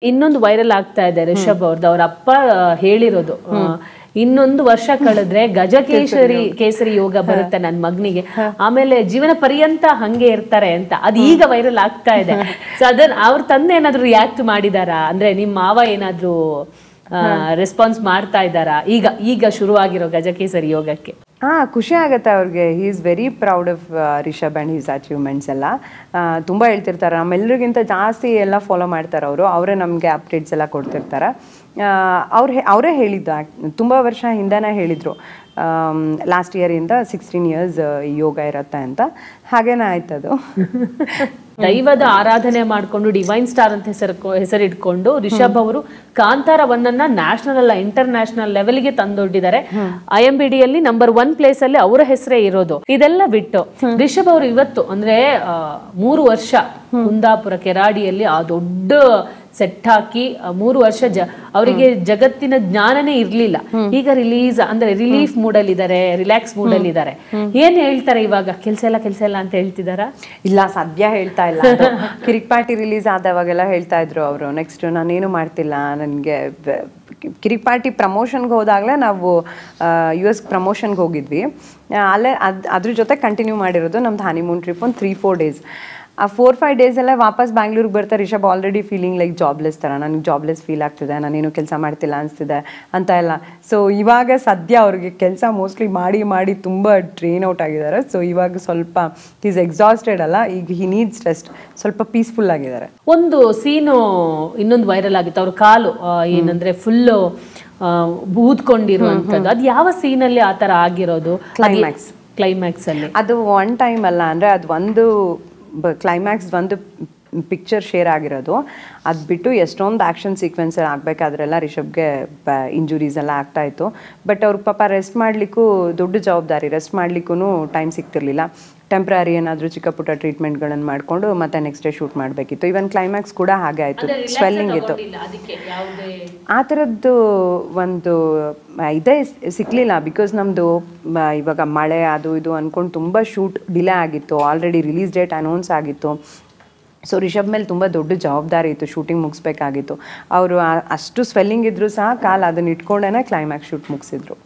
ಇನ್ನೊಂದು ವೈರಲ್ ಆಗ್ತಾ ಇದೆ ರಿಷಬ್ ಅವ್ರದ್ದು. ಅವ್ರ ಅಪ್ಪ ಹೇಳಿರೋದು, ಇನ್ನೊಂದು ವರ್ಷ ಕಳೆದ್ರೆ ಕೇಸರಿ ಯೋಗ ಬರುತ್ತೆ ನನ್ನ ಮಗನಿಗೆ, ಆಮೇಲೆ ಜೀವನ ಪರ್ಯಂತ ಹಂಗೆ ಇರ್ತಾರೆ ಅಂತ. ಅದು ಈಗ ವೈರಲ್ ಆಗ್ತಾ ಇದೆ. ಸೊ ಅದನ್ನ ಅವ್ರ ತಂದೆ ಏನಾದ್ರು ರಿಯಾಕ್ಟ್ ಮಾಡಿದಾರಾ? ಅಂದ್ರೆ ನಿಮ್ ಮಾವ ಏನಾದ್ರು ರೆಸ್ಪಾನ್ಸ್ ಮಾಡ್ತಾ ಇದ್ದಾರಾ ಈಗ ಶುರುವಾಗಿರೋ ಗಜಕೇಸರಿ ಯೋಗಕ್ಕೆ? ಖುಷಿ ಆಗುತ್ತೆ ಅವ್ರಿಗೆ. He is very proud of Rishab and his achievements ಎಲ್ಲ. ತುಂಬ ಹೇಳ್ತಿರ್ತಾರೆ, ನಮ್ಮೆಲ್ಲರಿಗಿಂತ ಜಾಸ್ತಿ ಎಲ್ಲ ಫಾಲೋ ಮಾಡ್ತಾರೆ ಅವರು. ಅವರೇ ನಮಗೆ ಅಪ್ಡೇಟ್ಸ್ ಎಲ್ಲ ಕೊಡ್ತಿರ್ತಾರೆ. ಅವರೇ ಹೇಳಿದ್ದು, ತುಂಬ ವರ್ಷ ಹಿಂದೆನೇ ಹೇಳಿದರು, ಲಾಸ್ಟ್ ಇಯರಿಂದ 16 years ಯೋಗ ಇರುತ್ತೆ ಅಂತ. ಹಾಗೇನೇ ಆಯ್ತದು. ದೈವದ ಆರಾಧನೆ ಮಾಡಿಕೊಂಡು ಡಿವೈನ್ ಸ್ಟಾರ್ ಅಂತ ಹೆಸರಿಟ್ಕೊಂಡು ರಿಷಬ್ ಅವರು ಕಾಂತಾರ 1 ನ್ಯಾಷನಲ್ ಅಲ್ಲ ಇಂಟರ್ನ್ಯಾಷನಲ್ ಲೆವೆಲ್ಗೆ ತಂದೊಡ್ಡಿದ್ದಾರೆ. IMBD ಯಲ್ಲಿ ನಂಬರ್ 1 ಪ್ಲೇಸ್ ಅಲ್ಲಿ ಅವರ ಹೆಸರೇ ಇರೋದು. ಇದೆಲ್ಲ ಬಿಟ್ಟು ರಿಷಬ್ ಅವರು ಇವತ್ತು ಅಂದ್ರೆ 3 ವರ್ಷ ಕುಂದಾಪುರ ಕೆರಾಡಿಯಲ್ಲಿ ಆ ದೊಡ್ಡ ಸೆಟ್ ಹಾಕಿ 3 ವರ್ಷ ಅವರಿಗೆ ಜಗತ್ತಿನ ಜ್ಞಾನನೇ ಇರ್ಲಿಲ್ಲ. ಈಗ ರಿಲೀಫ್ ಮೂಡಲ್ಲಿ ಇದ್ದಾರೆ, ರಿಲ್ಯಾಕ್ಸ್ ಮೂಡಲ್ಲಿ ಇದ್ದಾರೆ. ಏನ್ ಹೇಳ್ತಾರೆ ಇವಾಗ? ಕೆಲ್ಸ ಇಲ್ಲ ಅಂತ ಹೇಳ್ತಿದಾರ? ಇಲ್ಲ, ಸದ್ಯ ಹೇಳ್ತಾ ಇಲ್ಲ. ಕಿರಿಕ್ ಪಾರ್ಟಿ ರಿಲೀಸ್ ಆದವಾಗೆಲ್ಲ ಹೇಳ್ತಾ ಇದ್ರು ಅವರು, ನೆಕ್ಸ್ಟ್ ನಾನೇನು ಮಾಡ್ತಿಲ್ಲ, ನನಗೆ ಕಿರಿಕ್ ಪಾರ್ಟಿ ಪ್ರಮೋಷನ್ಗೆ ಹೋದಾಗಲೇ ನಾವು US ಪ್ರಮೋಷನ್ಗೆ ಹೋಗಿದ್ವಿ. ಅಲ್ಲೇ ಅದ್ರ ಜೊತೆ ಕಂಟಿನ್ಯೂ ಮಾಡಿರೋದು ನಮ್ದು ಹನಿಮೂನ್ ಟ್ರಿಪ್ ಒಂದು 3-4 days. ಆ 4-5 days ಎಲ್ಲ ವಾಪಸ್ ಬ್ಯಾಂಗ್ಳೂರಿಗೆ ಬರ್ತಾರೆ. Rishab already feeling like jobless ಥರ, ನನಗೆ ಜಾಬ್ಲೆಸ್ ಫೀಲ್ ಆಗ್ತಿದೆ, ನಾನೇನು ಕೆಲಸ ಮಾಡ್ತಿಲ್ಲ ಅನಿಸ್ತಿದೆ ಅಂತ ಎಲ್ಲ. ಸೊ ಇವಾಗ ಸದ್ಯ ಅವ್ರಿಗೆ ಕೆಲಸ ಮೋಸ್ಟ್ಲಿ ಮಾಡಿ ತುಂಬ ಡ್ರೈನ್ ಔಟ್ ಆಗಿದ್ದಾರೆ. ಸೊ ಇವಾಗ ಸ್ವಲ್ಪ ಈಸ್ ಎಕ್ಸಾಸ್ಟೆಡ್ ಅಲ್ಲ, ಈಗ ಹಿ ನೀಡ್ಸ್ ರೆಸ್ಟ್, ಸ್ವಲ್ಪ ಪೀಸ್ಫುಲ್ ಆಗಿದ್ದಾರೆ. ಒಂದು ಸೀನು ಇನ್ನೊಂದು ವೈರಲ್ ಆಗಿತ್ತು, ಅವ್ರ ಕಾಲು ಏನಂದ್ರೆ ಫುಲ್ಲು ಊದ್ಕೊಂಡಿರುವಂಥದ್ದು. ಅದು ಯಾವ ಸೀನಲ್ಲಿ ಆ ಥರ ಆಗಿರೋದು? ಕ್ಲೈಮ್ಯಾಕ್ಸ್ ಅಲ್ಲಿ. ಅದು ಒನ್ ಟೈಮ್ ಅಲ್ಲ, ಅಂದರೆ ಅದು ಒಂದು ಕ್ಲೈಮ್ಯಾಕ್ಸ್ ಒಂದು ಪಿಕ್ಚರ್ ಶೇರ್ ಆಗಿರೋದು. ಅದು ಬಿಟ್ಟು ಎಷ್ಟೊಂದು ಆ್ಯಕ್ಷನ್ ಸೀಕ್ವೆನ್ಸ್ ಆಗಬೇಕಾದ್ರೆಲ್ಲ ರಿಷಬ್ಗೆ ಇಂಜುರೀಸ್ ಎಲ್ಲ ಆಗ್ತಾಯಿತ್ತು. ಬಟ್ ಅವ್ರಿಗೆ ಪಾಪ ರೆಸ್ಟ್ ಮಾಡಲಿಕ್ಕೂ ದೊಡ್ಡ ಜವಾಬ್ದಾರಿ, ರೆಸ್ಟ್ ಮಾಡಲಿಕ್ಕೂ ಟೈಮ್ ಸಿಗ್ತಿರ್ಲಿಲ್ಲ. ಟೆಂಪ್ರರಿ ಏನಾದರೂ ಚಿಕ್ಕ ಪುಟ್ಟ ಟ್ರೀಟ್ಮೆಂಟ್ಗಳನ್ನು ಮಾಡಿಕೊಂಡು ಮತ್ತೆ ನೆಕ್ಸ್ಟ್ ಡೇ ಶೂಟ್ ಮಾಡಬೇಕಿತ್ತು. ಈವನ್ ಕ್ಲೈಮ್ಯಾಕ್ಸ್ ಕೂಡ ಹಾಗೆ ಆಯಿತು, ಸ್ವೆಲ್ಲಿಂಗ್ ಇತ್ತು. ಆ ಥರದ್ದು ಒಂದು ಇದೇ ಸಿಕ್ಕಲಿಲ್ಲ. ಬಿಕಾಸ್ ನಮ್ಮದು ಇವಾಗ ಮಳೆ ಅದು ಇದು ಅಂದ್ಕೊಂಡು ತುಂಬ ಶೂಟ್ ಡಿಲೇ ಆಗಿತ್ತು. ಆಲ್ರೆಡಿ ರಿಲೀಸ್ ಡೇಟ್ ಅನೌನ್ಸ್ ಆಗಿತ್ತು. ಸೊ ರಿಷಬ್ ಮೇಲೆ ತುಂಬ ದೊಡ್ಡ ಜವಾಬ್ದಾರಿ ಇತ್ತು, ಶೂಟಿಂಗ್ ಮುಗಿಸ್ಬೇಕಾಗಿತ್ತು. ಅವರು ಅಷ್ಟು ಸ್ವೆಲ್ಲಿಂಗ್ ಇದ್ದರೂ ಸಹ ಅದನ್ನ ಇಟ್ಕೊಂಡೇ ಕ್ಲೈಮ್ಯಾಕ್ಸ್ ಶೂಟ್ ಮುಗಿಸಿದ್ರು.